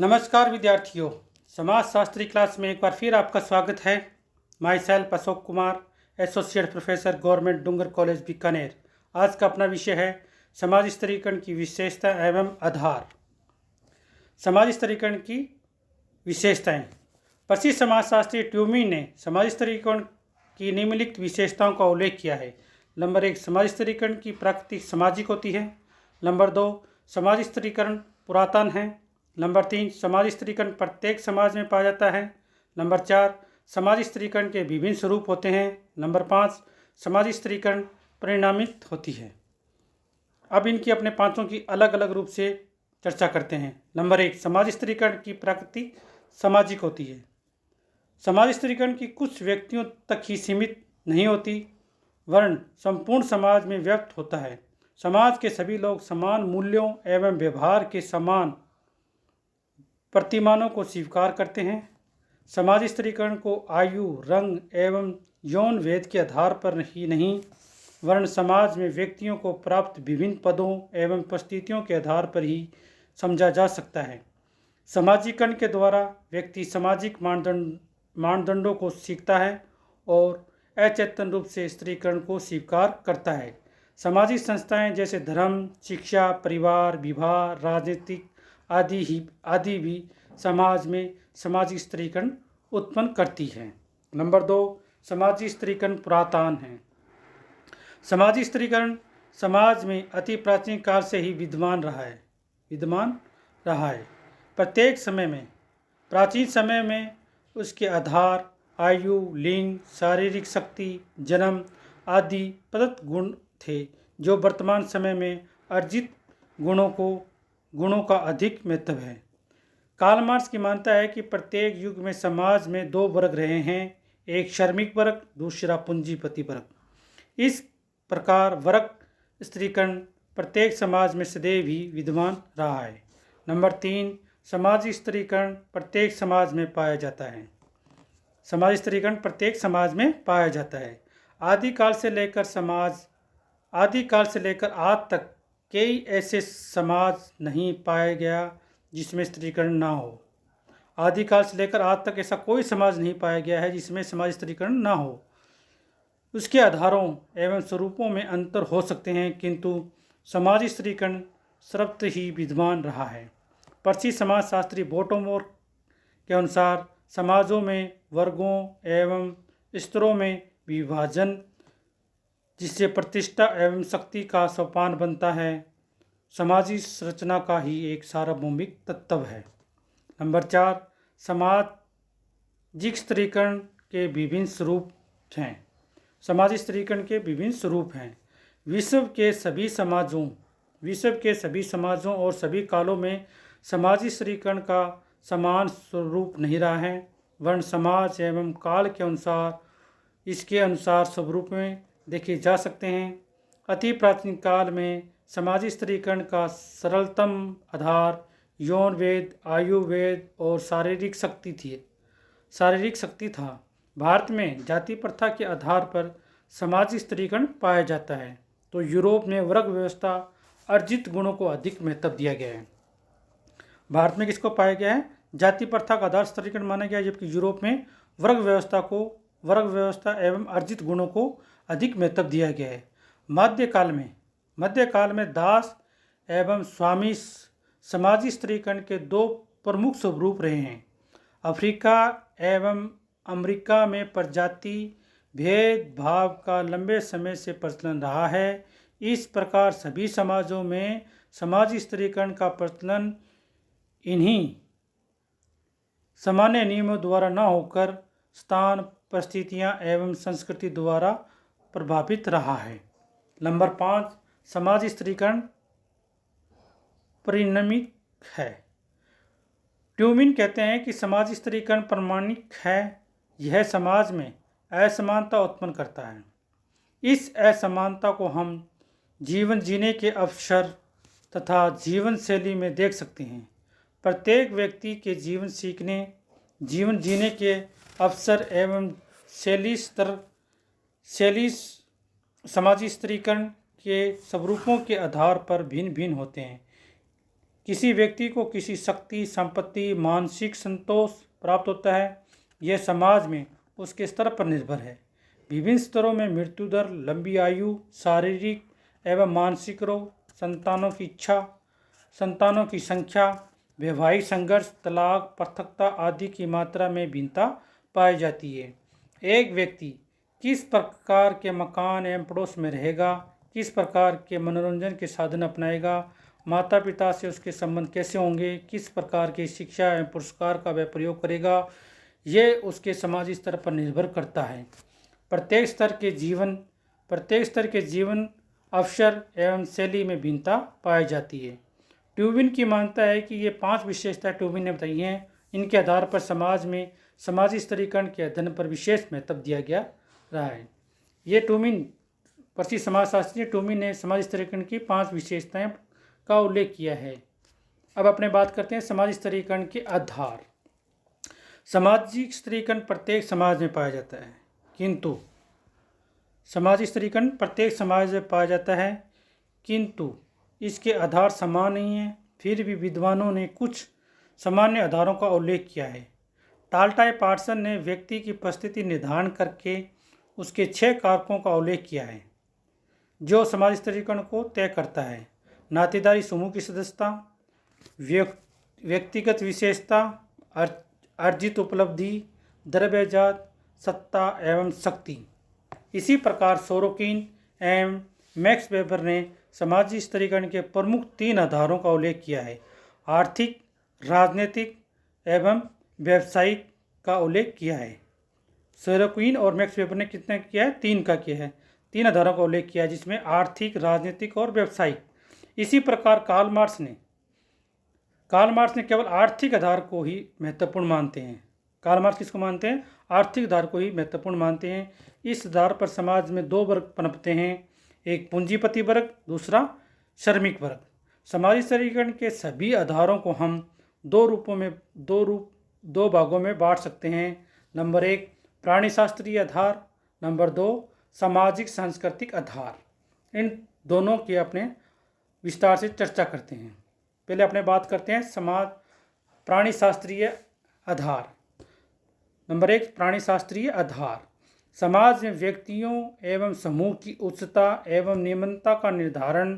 नमस्कार विद्यार्थियों, समाज शास्त्री क्लास में एक बार फिर आपका स्वागत है। Myself Ashok Kumar, associate professor government Dungar college Bikaner. आज का अपना विषय है समाज स्तरीकरण की विशेषता एवं आधार। समाज स्तरीकरण की विशेषताएं। प्रसिद्ध समाजशास्त्री ट्यूमी ने समाज स्तरीकरण की निम्नलिखित विशेषताओं का उल्लेख किया है। नंबर 1, समाज स्तरीकरण की प्रकृति सामाजिक होती है। नंबर 2, समाज स्तरीकरण पुरातन है। नंबर 3, समाज स्तरीकरण प्रत्येक समाज में पाया जाता है। नंबर 4, समाज स्तरीकरण के विभिन्न स्वरूप होते हैं। नंबर 5, समाज स्तरीकरण परिणामित होती है। अब इनकी अपने पांचों की अलग अलग रूप से चर्चा करते हैं। नंबर 1, समाज स्तरीकरण की प्रकृति सामाजिक होती है। समाज स्तरीकरण की कुछ व्यक्तियों तक ही सीमित नहीं होती, वरन संपूर्ण समाज में व्यक्त होता है। समाज के सभी लोग समान मूल्यों एवं व्यवहार के समान प्रतिमानों को स्वीकार करते हैं। समाज स्तरीकरण को आयु, रंग एवं यौन भेद के आधार पर ही नहीं, वरन समाज में व्यक्तियों को प्राप्त विभिन्न पदों एवं परिस्थितियों के आधार पर ही समझा जा सकता है। समाजीकरण के द्वारा व्यक्ति सामाजिक मानदंडों को सीखता है और अचेतन रूप से स्तरीकरण को स्वीकार करता है। सामाजिक संस्थाएं जैसे धर्म, शिक्षा, परिवार, विवाह, राजनीतिक आदि भी समाज में सामाजिक स्तरीकरण उत्पन्न करती हैं। नंबर 2, सामाजिक स्तरीकरण पुरातन है। सामाजिक स्तरीकरण समाज में अति प्राचीन काल से ही विद्यमान रहा है। प्रत्येक समय में, प्राचीन समय में उसके आधार आयु, लिंग, शारीरिक शक्ति, जन्म आदि प्रदत्त गुण थे, जो वर्तमान समय में अर्जित गुणों का अधिक महत्व है। कार्ल मार्क्स की मानता है कि प्रत्येक युग में समाज में दो वर्ग रहे हैं, एक श्रमिक वर्ग, दूसरा पूंजीपति वर्ग। इस प्रकार वर्ग स्तरीकरण प्रत्येक समाज में सदैव ही विद्यमान रहा है। नंबर 3, सामाजिक स्तरीकरण प्रत्येक समाज में पाया जाता है। समाज स्तरीकरण प्रत्येक समाज में पाया जाता है। आदिकाल से लेकर आज तक कई ऐसे समाज नहीं पाया गया जिसमें स्तरीकरण ना हो। आदिकाल से लेकर आज तक ऐसा कोई समाज नहीं पाया गया है जिसमें समाज स्तरीकरण ना हो। उसके आधारों एवं स्वरूपों में अंतर हो सकते हैं, किंतु समाज स्तरीकरण सर्वत्र ही विद्यमान रहा है। प्रसिद्ध समाजशास्त्री बोटोमोर के अनुसार समाजों में वर्गों एवं स्तरों में विभाजन, जिससे प्रतिष्ठा एवं शक्ति का सोपान बनता है, सामाजिक संरचना का ही एक सार्वभौमिक तत्व है। नंबर 4, सामाजिक स्तरीकरण के विभिन्न स्वरूप हैं। सामाजिक स्तरीकरण के विभिन्न स्वरूप हैं। विश्व के सभी समाजों और सभी कालों में सामाजिक स्तरीकरण का समान स्वरूप नहीं रहा है, वरन समाज एवं काल के अनुसार इसके अनुसार स्वरूप में देखे जा सकते हैं। अति प्राचीन काल में सामाजिक स्तरीकरण का सरलतम आधार यौन वेद, आयु वेद और शारीरिक शक्ति था। भारत में जाति प्रथा के आधार पर सामाजिक स्तरीकरण पाया जाता है, तो यूरोप में वर्ग व्यवस्था अर्जित गुणों को अधिक महत्व दिया गया है। भारत में किसको पाया गया है? जाति प्रथा का आधार स्तरीकरण माना गया, जबकि यूरोप में वर्ग व्यवस्था एवं अर्जित गुणों को अधिक महत्व दिया गया है। मध्यकाल में दास एवं स्वामी सामाजिक स्तरीकरण के दो प्रमुख स्वरूप रहे हैं। अफ्रीका एवं अमेरिका में प्रजाति भेदभाव का लंबे समय से प्रचलन रहा है। इस प्रकार सभी समाजों में सामाजिक स्तरीकरण का प्रचलन इन्हीं सामान्य नियमों द्वारा न होकर स्थान, परिस्थितियां एवं संस्कृति द्वारा प्रभावित रहा है। नंबर 5, समाज स्तरीकरण परिणामिक है। ट्यूमिन कहते हैं कि समाज स्तरीकरण प्रामाणिक है। यह समाज में असमानता उत्पन्न करता है। इस असमानता को हम जीवन जीने के अवसर तथा जीवन शैली में देख सकते हैं। प्रत्येक व्यक्ति के जीवन जीने के अवसर एवं शैली सामाजिक स्तरीकरण के स्वरूपों के आधार पर भिन्न भिन्न होते हैं। किसी व्यक्ति को किसी शक्ति, संपत्ति, मानसिक संतोष प्राप्त होता है, यह समाज में उसके स्तर पर निर्भर है। विभिन्न स्तरों में मृत्यु दर, लंबी आयु, शारीरिक एवं मानसिक रोग, संतानों की इच्छा, संतानों की संख्या, वैवाहिक संघर्ष, तलाक, पृथकता आदि की मात्रा में भिन्नता पाई जाती है। एक व्यक्ति किस प्रकार के मकान एवं पड़ोस में रहेगा, किस प्रकार के मनोरंजन के साधन अपनाएगा, माता पिता से उसके संबंध कैसे होंगे, किस प्रकार की शिक्षा एवं पुरस्कार का वह प्रयोग करेगा, ये उसके समाजी स्तर पर निर्भर करता है। प्रत्येक स्तर के जीवन अवसर एवं शैली में भिन्नता पाई जाती है। ट्यूबिन की मानता है कि ये 5 विशेषताएं ट्यूबिन ने बताई हैं। इनके आधार पर समाज में समाजी स्तरीकरण के अध्ययन पर विशेष महत्व दिया गया रहा है। ये ट्यूबिन, प्रसिद्ध समाजशास्त्री ट्यूबिन ने समाजी स्तरीकरण की 5 विशेषताएं का उल्लेख किया है। अब अपने बात करते हैं समाजी स्तरीकरण के आधार। सामाजिक स्तरीकरण प्रत्येक समाज में पाया जाता है, किंतु सामाजिक स्तरीकरण प्रत्येक समाज में पाया जाता है, किंतु इसके आधार समान नहीं हैं। फिर भी विद्वानों ने कुछ सामान्य आधारों का उल्लेख किया है। टाल्टाई पार्सन ने व्यक्ति की उपस्थिति निर्धारण करके उसके 6 कारकों का उल्लेख किया है जो समाज स्तरीकरण को तय करता है। नातेदारी समूह की सदस्यता, व्यक्तिगत विशेषता, अर्जित उपलब्धि, द्रव्यजात, सत्ता एवं शक्ति। इसी प्रकार सोरोकिन एवं मैक्स वेबर ने समाजी स्तरीकरण के प्रमुख 3 आधारों का उल्लेख किया है। आर्थिक, राजनीतिक एवं व्यावसायिक का उल्लेख किया है। सोरोकिन और मैक्स वेबर ने कितना किया है? 3 का किया है। 3 आधारों का उल्लेख किया है, जिसमें आर्थिक, राजनीतिक और व्यावसायिक। इसी प्रकार कार्ल मार्क्स ने केवल आर्थिक आधार को ही महत्वपूर्ण मानते हैं। कार्ल मार्क्स किसको मानते हैं? आर्थिक आधार को ही महत्वपूर्ण मानते हैं। इस आधार पर समाज में 2 वर्ग पनपते हैं, एक पूंजीपति वर्ग, दूसरा श्रमिक वर्ग। समाजी स्तरीकरण के सभी आधारों को हम 2 भागों में बांट सकते हैं। नंबर 1 प्राणीशास्त्रीय आधार, नंबर 2 सामाजिक सांस्कृतिक आधार। इन दोनों की अपने विस्तार से चर्चा करते हैं। पहले अपने बात करते हैं प्राणीशास्त्रीय आधार। नंबर 1 प्राणीशास्त्रीय आधार। समाज में व्यक्तियों एवं समूह की उच्चता एवं निम्नता का निर्धारण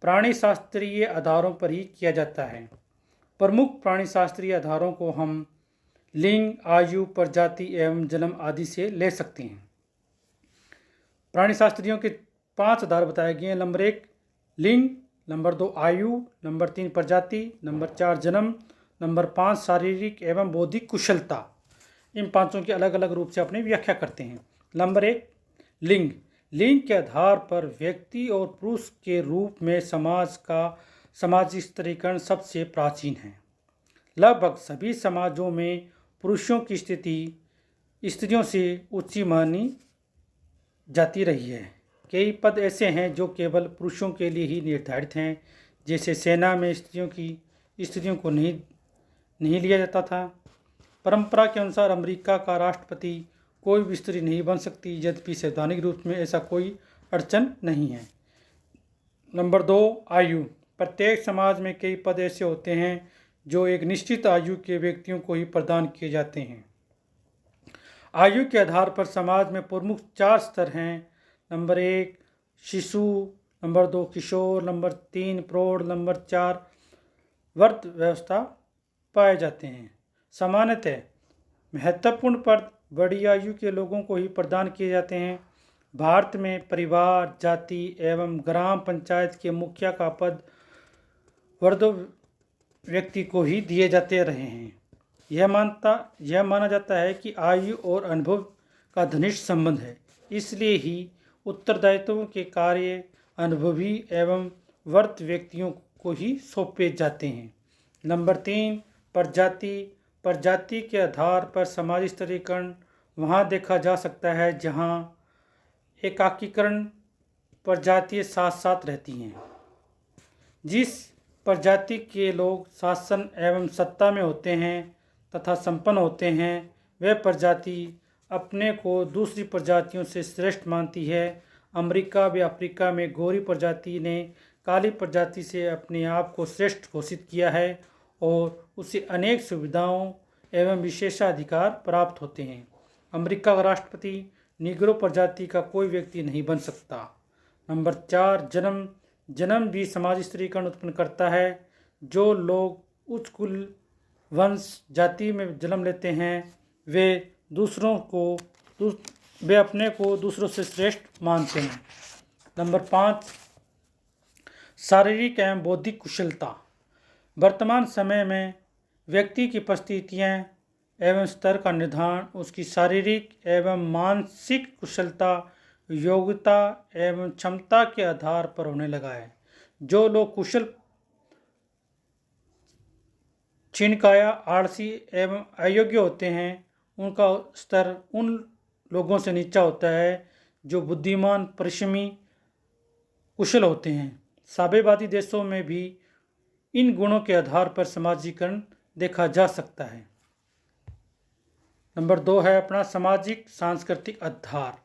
प्राणीशास्त्रीय आधारों पर ही किया जाता है। प्रमुख प्राणीशास्त्रीय आधारों को हम लिंग, आयु, प्रजाति एवं जन्म आदि से ले सकते हैं। प्राणीशास्त्रियों के 5 आधार बताए गए हैं। नंबर 1 लिंग, नंबर 2 आयु, नंबर 3 प्रजाति, नंबर 4 जन्म, नंबर 5 शारीरिक एवं बौद्धिक कुशलता। इन 5 की अलग अलग रूप से अपनी व्याख्या करते हैं। नंबर 1 लिंग। लिंग के आधार पर व्यक्ति और पुरुष के रूप में समाज का सामाजिक स्तरीकरण सबसे प्राचीन है। लगभग सभी समाजों में पुरुषों की स्थिति स्त्रियों से ऊंची मानी जाती रही है। कई पद ऐसे हैं जो केवल पुरुषों के लिए ही निर्धारित हैं, जैसे सेना में स्त्रियों को नहीं लिया जाता था। परंपरा के अनुसार अमेरिका का राष्ट्रपति कोई भी स्त्री नहीं बन सकती, यद्यपि संवैधानिक रूप में ऐसा कोई अड़चन नहीं है। नंबर 2 आयु। प्रत्येक समाज में कई पद ऐसे होते हैं जो एक निश्चित आयु के व्यक्तियों को ही प्रदान किए जाते हैं। आयु के आधार पर समाज में प्रमुख 4 स्तर हैं। नंबर 1 शिशु, नंबर 2 किशोर, नंबर 3 प्रौढ़, नंबर 4 वर्त व्यवस्था पाए जाते हैं। सामान्यतः महत्वपूर्ण पद बड़ी आयु के लोगों को ही प्रदान किए जाते हैं। भारत में परिवार, जाति एवं ग्राम पंचायत के मुखिया का पद वृद्ध व्यक्ति को ही दिए जाते रहे हैं। यह माना जाता है कि आयु और अनुभव का घनिष्ठ संबंध है, इसलिए ही उत्तरदायित्वों के कार्य अनुभवी एवं वृद्ध व्यक्तियों को ही सौंपे जाते हैं। नंबर 3 प्रजाति। प्रजाति के आधार पर समाजी स्तरीकरण वहाँ देखा जा सकता है जहाँ एकाकीकरण प्रजातियाँ साथ साथ रहती हैं। जिस प्रजाति के लोग शासन एवं सत्ता में होते हैं तथा संपन्न होते हैं, वह प्रजाति अपने को दूसरी प्रजातियों से श्रेष्ठ मानती है। अमेरिका व अफ्रीका में गोरी प्रजाति ने काली प्रजाति से अपने आप को श्रेष्ठ घोषित किया है और उसे अनेक सुविधाओं एवं विशेषाधिकार प्राप्त होते हैं। अमेरिका का राष्ट्रपति निग्रो प्रजाति का कोई व्यक्ति नहीं बन सकता। नंबर 4, जन्म भी समाज स्त्रीकरण उत्पन्न करता है। जो लोग उच्च कुल वंश जाति में जन्म लेते हैं वे अपने को दूसरों से श्रेष्ठ मानते हैं। नंबर 5, शारीरिक एवं बौद्धिक कुशलता। वर्तमान समय में व्यक्ति की परिस्थितियाँ एवं स्तर का निर्धारण उसकी शारीरिक एवं मानसिक कुशलता, योग्यता एवं क्षमता के आधार पर होने लगा है। जो लोग कुशल, क्षीणकाय, आलसी एवं अयोग्य होते हैं उनका स्तर उन लोगों से नीचा होता है जो बुद्धिमान, परिश्रमी, कुशल होते हैं। साम्यवादी देशों में भी इन गुणों के आधार पर समाजीकरण देखा जा सकता है। नंबर 2 है अपना सामाजिक सांस्कृतिक आधार।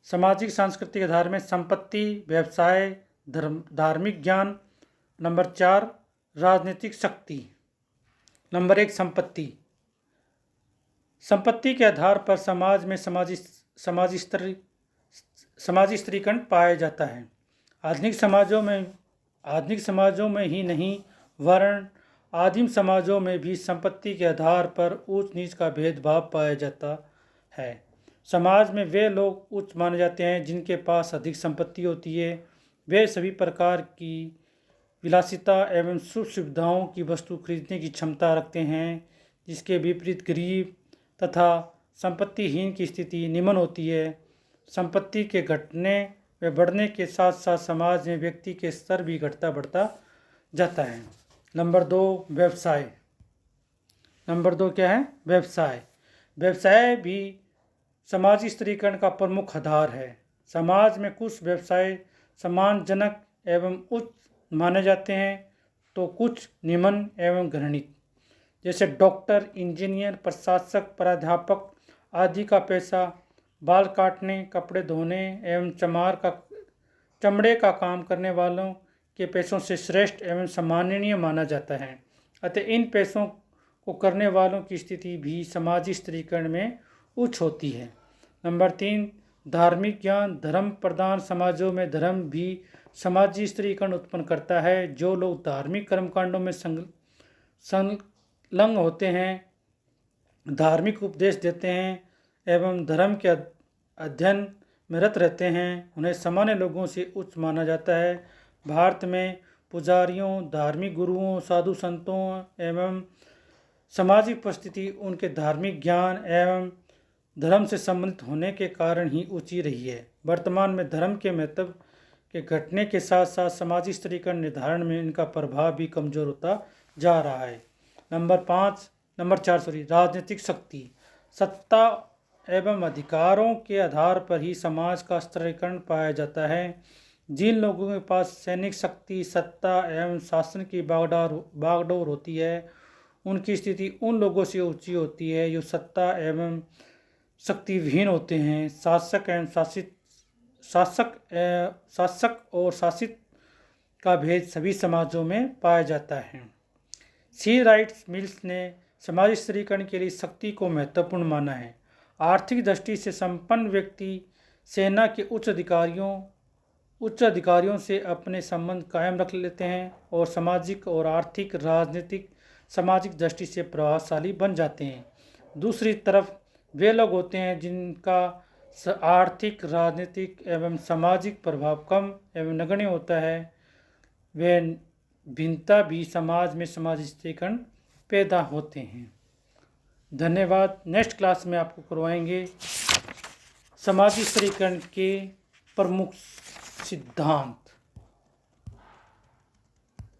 सामाजिक सांस्कृतिक आधार में संपत्ति, व्यवसाय, धार्मिक ज्ञान। नंबर 4, राजनीतिक शक्ति। नंबर 1, संपत्ति के आधार पर समाज में समाजी स्त्रीकरण पाया जाता है। आधुनिक समाजों में ही नहीं वरन आदिम समाजों में भी संपत्ति के आधार पर ऊंच नीच का भेदभाव पाया जाता है। समाज में वे लोग उच्च माने जाते हैं जिनके पास अधिक संपत्ति होती है। वे सभी प्रकार की विलासिता एवं सुख सुविधाओं की वस्तु खरीदने की क्षमता रखते हैं, जिसके विपरीत गरीब तथा संपत्तिहीन की स्थिति निम्न होती है। संपत्ति के घटने व बढ़ने के साथ साथ समाज में व्यक्ति के स्तर भी घटता बढ़ता जाता है। नंबर 2, व्यवसाय। नंबर 2 क्या है? व्यवसाय। व्यवसाय भी समाजी स्त्रीकरण का प्रमुख आधार है। समाज में कुछ व्यवसाय सम्मानजनक एवं उच्च माने जाते हैं तो कुछ निम्न एवं घृणित, जैसे डॉक्टर, इंजीनियर, प्रशासक, प्राध्यापक आदि का पैसा बाल काटने, कपड़े धोने एवं चमड़े का काम करने वालों के पैसों से श्रेष्ठ एवं सम्माननीय माना जाता है। अतः इन पैसों को करने वालों की स्थिति भी समाजी स्त्रीकरण में उच्च होती है। नंबर 3, धार्मिक ज्ञान। धर्म प्रधान समाजों में धर्म भी समाजी स्त्रीकरण उत्पन्न करता है। जो लोग धार्मिक कर्मकांडों में संलग्न होते हैं, धार्मिक उपदेश देते हैं एवं धर्म के अध्ययन में रत रहते हैं, उन्हें सामान्य लोगों से उच्च माना जाता है। भारत में पुजारियों, धार्मिक गुरुओं, साधु संतों एवं सामाजिक परिस्थिति उनके धार्मिक ज्ञान एवं धर्म से संबंधित होने के कारण ही ऊंची रही है। वर्तमान में धर्म के महत्व के घटने के साथ साथ समाजी स्त्रीकरण निर्धारण में इनका प्रभाव भी कमजोर होता जा रहा है। नंबर 4 राजनीतिक शक्ति। सत्ता एवं अधिकारों के आधार पर ही समाज का स्त्रीकरण पाया जाता है। जिन लोगों के पास सैनिक शक्ति, सत्ता एवं शासन की बागडोर होती है, उनकी स्थिति उन लोगों से ऊंची होती है जो सत्ता एवं शक्ति विहीन होते हैं। शासक और शासित का भेद सभी समाजों में पाया जाता है। सी राइट्स मिल्स ने समाज स्त्रीकरण के लिए शक्ति को महत्वपूर्ण माना है। आर्थिक दृष्टि से संपन्न व्यक्ति सेना के उच्च अधिकारियों से अपने संबंध कायम रख लेते हैं और सामाजिक और आर्थिक, राजनीतिक, सामाजिक दृष्टि से प्रभावशाली बन जाते हैं। दूसरी तरफ वे लोग होते हैं जिनका आर्थिक, राजनीतिक एवं सामाजिक प्रभाव कम एवं नगण्य होता है, वे भिन्नता भी समाज में समाज स्त्रीकरण पैदा होते हैं। धन्यवाद। नेक्स्ट क्लास में आपको करवाएंगे समाजी स्त्रीकरण के प्रमुख सिद्धांत।